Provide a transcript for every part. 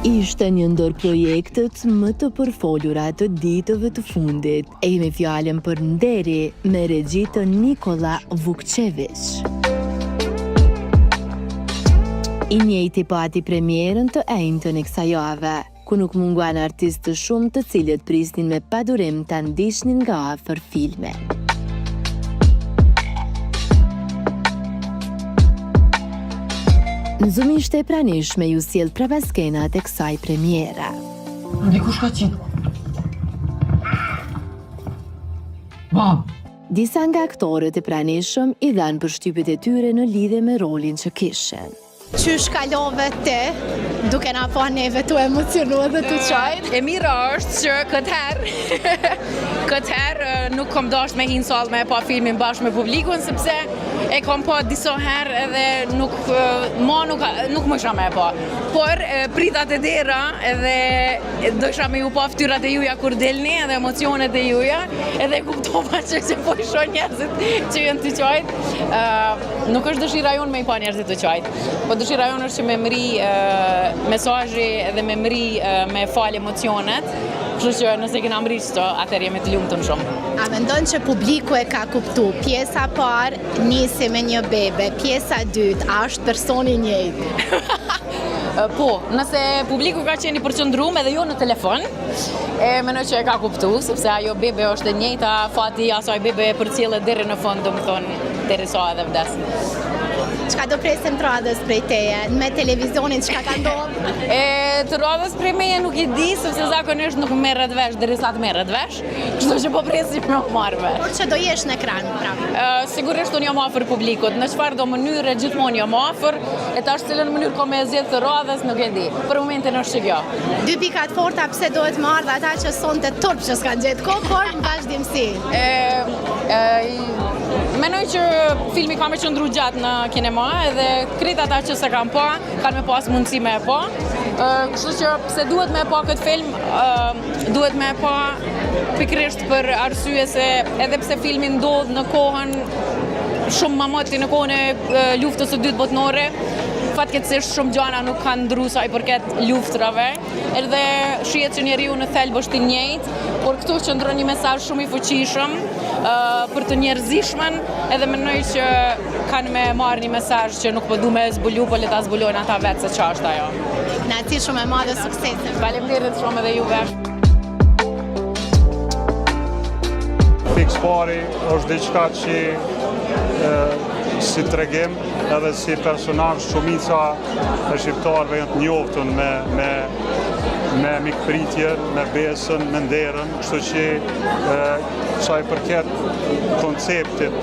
Ishte një ndër projektet më të përfolura të ditëve të fundit, e me fjalën për Nderi me regji të Nikola Vukčević. I njëjti pati premierën të enjtën e kësaj jave, ku nuk munguan artistë shumë të cilët prisnin me padurim ta ndiqnin nga afër filme. Nëzumisht e pranishme ju sjell prapa skenat e kësaj premiera. Dikush ka qitë. Bab. Disa nga aktorët e pranishëm i dhanë përshtypjet e tyre në lidhje me rolin që kishin. Qysh kalove ti, duke na pa neve të emocionuar dhe të qajt? E mira është që këtë herë nuk kom dasht me hinë sallë me pa filmin bashkë me publikun, sepse e kom pa disa herë edhe nuk më isha me pa. Por pritat e dera edhe do isha me ju pa ftyrat e juja kur delni edhe emocionet e juja, edhe kuptova që po isha njerëzit që jënë të qajt. Nuk është dëshira jonë me i pa njerëzit të qajt, po dëshira jonë është që me mri mesazhi edhe me mri me fal emocionet, kështu që nëse kena mri qëto, atër jemi të lumtur shumë. A mendon që publiku e ka kuptu, pjesa parë nisi me një bebe, pjesa dytë, a është personi njëjtë? Po, nëse publiku ka qenë i përqëndruar edhe jo në telefon, mendoj që e ka kuptu, sepse ajo bebe është e njëjta, fati asaj bebe e përcjellet deri në fund, domethënë derisa edhe vdes. Çka do presim të radhës prej teje? Me televizionin çka ka ndodhur? Të radhës prej meje nuk i di, sepse zakonisht nuk merret vesh derisa të merret vesh, kështu që po presim me marrë vesh. Por që do jesh në ekran, prapë? Sigurisht unë jam afër publikut, në çfarë do mënyre gjithmonë jam afër, e tash cilën mënyrë ka me zgjedh të radhës nuk e di. Për momentin është që kjo. Dy pikat forta pse duhet më ardh ata që sonte turp që s'kan gjetë kohë, por në vazhdimsi. Menoj që filmi ka me qëndru gjatë në kinema edhe krejt ata që se kam pa, kanë me pas mundësi me e pa. Kështu që pse duhet me e pa këtë film, duhet me e pa pikrisht për arsye se edhe pse filmi ndodh në kohën shumë mamati, në kohën e luftës së dytë botnore, fatkeqësisht shumë gjana nuk kanë ndryshuar sa i përket luftrave, edhe shihet që njeriu në thelb është i njëjtë, por këtu qëndron një mesazh shumë i fuqishëm për të njerëzishmen, edhe mendoj që kanë me marrë një mesazh që nuk po du me zbulu, po le ta zbulojnë ata vetë se ç'është ajo. Naci shumë e madhe, suksese. Faleminderit shumë edhe juve. Fiks pari është diçka që si tregim edhe si personazh shumica e shqiptarëve janë të njoftun me mikpritjen, me besën, me nderën, kështu që sa i përket konceptit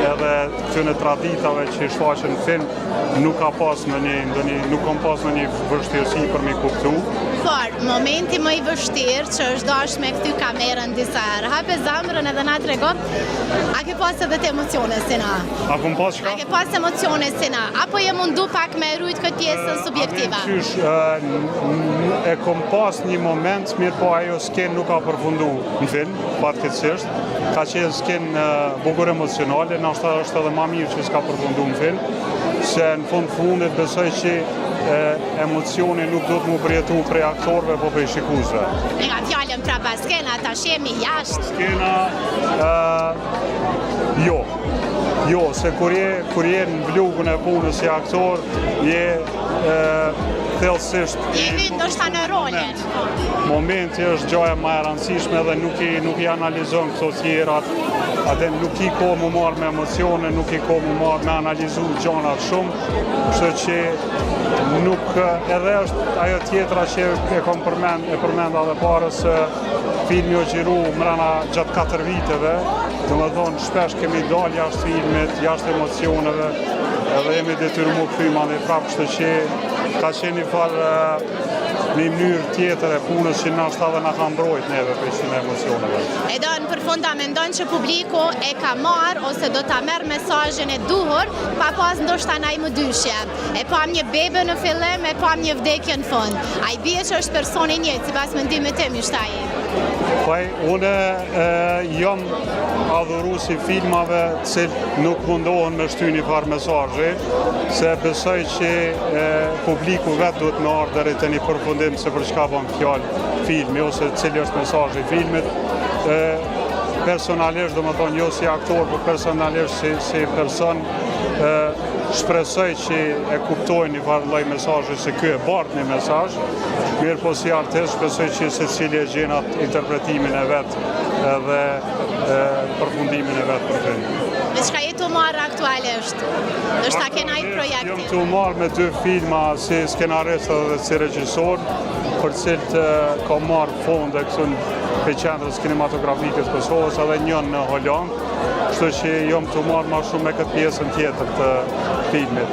edhe këtyre traditave që shfaqen në film, nuk kam pas në një vështirësi për me kuptu. Por, momenti më i vështirë që është dashur me këty kamerën disa herë, hape zamrën edhe na tregon, a ke pas edhe të emocione si na? A kom pas çka? A ke pas emocione si na? Apo je mundu pak me rujt këtë pjesën subjektive? E kom pas një moment, mirë po ajo sken nuk ka përfundu në film, fatkeqësisht. Ka qenë sken bukur emocionale, nështë është edhe ma mirë që s'ka përfundu në film, se në fundit besoj që emocioni nuk do të mu përjetu prej aktorëve, po prej shikuesve. E nga fjallën prapa skena, ta shemi jashtë? Skena, jo, se kur je në vlugën e punës si aktor, je thellësisht... Jemi ndoshta në rolin. Momenti është gjaja më e rëndësishme dhe nuk i analizon këto tjerat, atë nuk i ko më marrë me emocione, nuk i ko më marrë me analizu gjanat shumë, kështu që nuk edhe është ajo tjetra që e kom përmenda dhe parës se filmi o gjiru mrena gjatë 4 viteve, dhe më thonë shpesh kemi dalë jashtë filmit, jashtë emocioneve, edhe jemi detyru mu këthyma dhe prapë, kështu që ka qenë një mënyrë tjetër e punës që nështë edhe nga ka mbrojt neve për qënë emocioneve. E do në përfunda mendon që publiku e ka marrë ose do ta merr mesazhin e duhur, pa pas ndoshta naj më dyshje. E pam një bebe në fillim, e pam një vdekje në fund. A i bie që është personi njëjtë, sipas mendimit tim ishte ai? Une jam adhuru si filmave cilë nuk mundohen me shty një farë mesazhe, se besoj që publiku vetë duhet me ardhë deri te një përfundim se për çka bën fjalë filmi ose cili është mesazhi i filmit. Personalisht, do më thonë, jo si aktor, por personalisht si person, shpresoj që e kuptojnë një farë lloj mesazhi se ky e bart një mesazh, mirë po si artist shpresoj që secili e gjen atë interpretimin e vet edhe përfundimin e vet për film. Me çka je të marrë aktualisht? Do shta kena i projekti? Jam të marrë me 2 filma si skenarist edhe si regjisor, për cilët ka marrë fonde këtu në qendrës kinematografike të Kosovës edhe njën në Holland, kështu që jam të marrë ma shumë me këtë pjesën tjetër të filmit.